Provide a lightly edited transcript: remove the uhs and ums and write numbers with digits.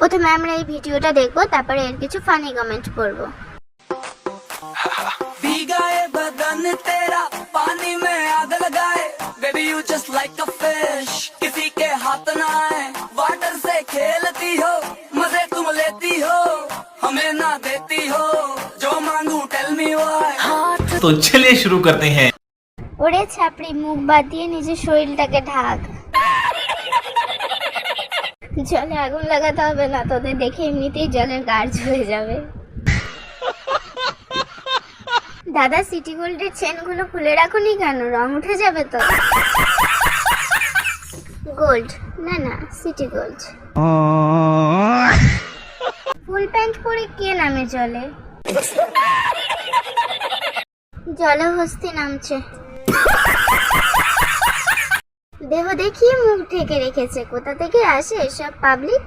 প্রথমে আমরা এই ভিডিওটা দেখবো, তারপরে এর কিছু ফানি কমেন্ট পড়বো। भीगा ये बदन तेरा पानी में आग लगाए, baby you just like a fish, किसी के हाथ ना आए, वाटर से खेलती हो, मजे तुम लेती हो, हमें ना देती हो, जो मांगू टेल मी व्हाई। तो चलिए शुरू करते हैं। ওরে ছাপড়ি, মুখ বাদ দিয়ে নিজের শরীরটাকে ঢাক। জলে আগুন লাগাতে হবে না, তোদের দেখে এমনিতেই জলের গার্জ হয়ে যাবে। দাদা, সিটি গোল্ডের চেনগুলো খুলে রাখুনি কেন? রং উঠে যাবে তো। গোল্ড না না, সিটি গোল্ড। ফুল প্যান্ট পরে কে নামে জলে? জলে হস্তি নামছে। দেহ দেখিয়ে মুখ ঢেকে রেখেছে, কোথা থেকে আসে এসব পাবলিক?